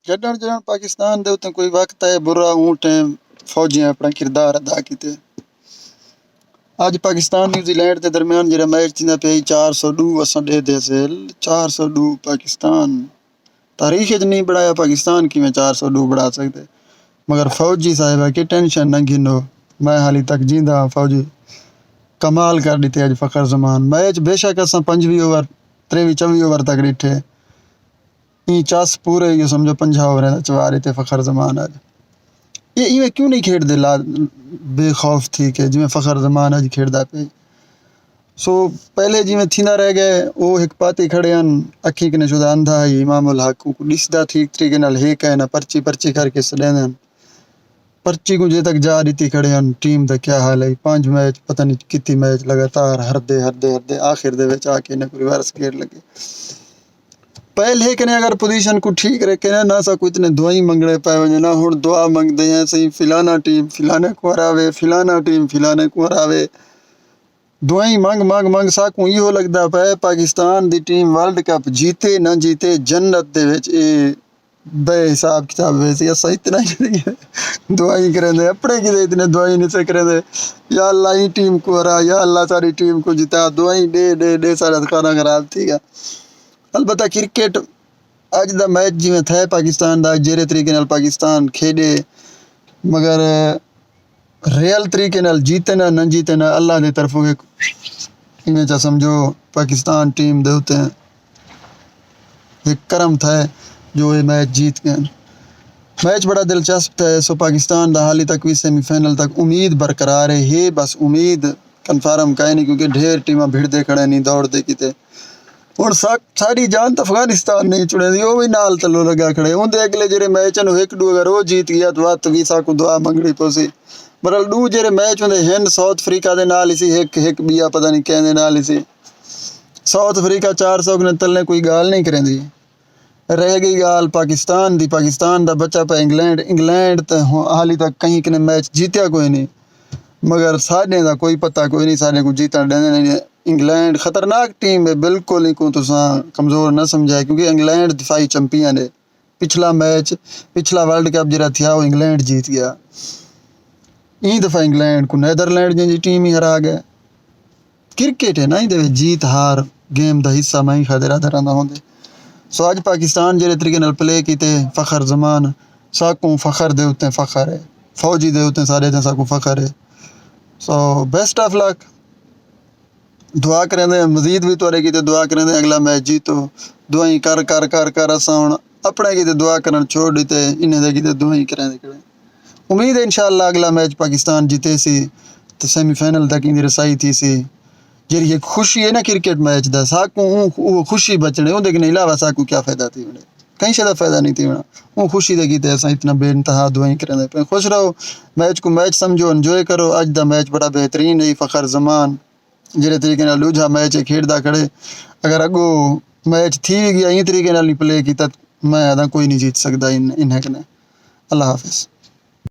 खेडण जण पाकिस्तान दे उत्ते कोई वक्त है बुरा ऊंट फौजियां अपना किरदार अदा कीते। आज पाकिस्तान न्यूजीलैंड के दरमियान जरा मैच थींदा पे 402 असां दे देसिल 402 पाकिस्तान तारीख च नहीं बढ़ाया पाकिस्तान की में 402 बढ़ा सकते मगर फौजी साहिबा की टेंशन न गिनो मैं हाली तक जींदा फौजी कमाल कर दी अज फ़खर ज़मान मैच बेशक असां 25 ओवर 23-24 ओवर तक ॾिठे ई चस पूरे इहो समझो 50 ओवर च वारे ते फ़खर ज़मान अज ये इवें क्यों नहीं खेडते ला बेखौफ थी के जिमें फ़खर ज़मान अज खेडदा पे सो पहले जिमें थींदा रह गए वो एक पाते खड़े हन अखी कने शुदा अंधा है इमामुल हक को दिसदा ठीक तरीके नाल हे कहना पर्ची पर्ची करके सडेंदे पर्ची को जे तक जा दी खड़े हन टीम का क्या हाल है 5 मैच पता नहीं कितनी मैच लगातार हरदे हरदे हरदे आखिर दे विच आके ने रिवर्स गेयर लगे पहले कने अगर पोजीशन को ठीक रखे ना सा कोई इतने दुआई मंगने पाए वने ना हुण दुआ मंगदे हैं सही फिलाना टीम फिलाने को हरावे फिलाना टीम फिलाने को हरावे दुआई मंग मंग मंग सा को इहो लगदा पे पाकिस्तान दी टीम वर्ल्ड कप जीते ना जीते जन्नत दे विच ए बेहिसाब किताब वैसे असा इतना ही दुआई करेंदे अपने कि इतने दुआई नहीं से करेंदे या अल्लाह ही टीम को हरा या अल्लाह सारी टीम को जिता दुआई दे दे दे सारा खाना खराब थी गया अलबत्ता क्रिकेट अज दा मैच जिवें थे पाकिस्तान दा जेरे तरीके नाल पाकिस्तान खेडे मगर रियल तरीके नाल जीते ना न जीते ना अल्लाह दी तरफों इवें चा समझो पाकिस्तान टीम दे उते एक करम था जो ये मैच जीत गए मैच बड़ा दिलचस्प है सो पाकिस्तान दा हाली तक भी सेमीफाइनल तक उम्मीद बरकरार है बस उम्मीद कन्फर्म कहे नहीं क्योंकि ढेर टीम भिड़ते खड़े नहीं दौड़ते किते और सारी जान तो अफगानिस्तान नहीं चुने दी वो भी नाल तलो लगा खड़े उनके अगले जेरे मैच एक दू अगर वो जीत गया तो वत वीसा को दुआ मंगनी पोसी बरल दू जेरे मैच होंगे हिंद साउथ अफ्रीका दे नाल इसी एक बिया पता नहीं कहने नाल इसी साउथ अफ्रीका 400 ने तलने कोई गाल नहीं करेंदी रह गई गाल पाकिस्तान दा बच्चा पे इंग्लैंड तो हाली तक कहीं कने मैच जीत्या कोई नहीं मगर साढ़े दा कोई पता कोई नहीं साढ़े को जीतन देने नहीं इंग्लैंड खतरनाक टीम है बिल्कुल ही को तुसा कमज़ोर न समझाए क्योंकि इंग्लैंड दिफाई चैंपियन है पिछला वर्ल्ड कप जरा था वो इंग्लैंड जीत गया ई दफ़ा इंग्लैंड को नैदरलैंड जी टीम ही हरा गए क्रिकेट है ना ये जीत हार गेम का हिस्सा मैं ही खदरा धरांदा होंदे सो अज पाकिस्तान जेरे तरीके नाल प्ले कीते फ़खर ज़मान साकू फ़खर दे उत्ते फ़खर है फौजी दे उत्ते सारे दे साकू फ़खर है सो बेस्ट ऑफ लक दुआ करेंदे मजीद भी तोरे की दुआ करेंदे अगला मैच जीतो दुआई कर कर कर कर असा हुण अपने की दुआ करन छोड़ दीते इन्हें दे की दुआई करेंदे उम्मीद है इंशाअल्लाह अगला मैच पाकिस्तान जीते सी तो सेमीफाइनल तक इंदी रसाई थी सी जी खुशी है ना क्रिकेट मैच दा साकू वो खुशी बचने उनके के अलावा साकू क्या फ़ायदा थी उन्हें कहीं से फ़ायदा नहीं थी होना वो खुशी दे की असा इतना बेइंतहा दुआई करेंदे पे खुश रहो मैच को मैच समझो एंजॉय करो अज दा मैच बड़ा बेहतरीन है फ़खर ज़मान जेरे तरीके नाल लूझा मैच खेडदा खड़े अगर अगो मैच थी गया ई तरीके नाल प्ले की मैं आदा कोई नहीं जीत सकता इन्हें कने अल्लाह हाफिज़।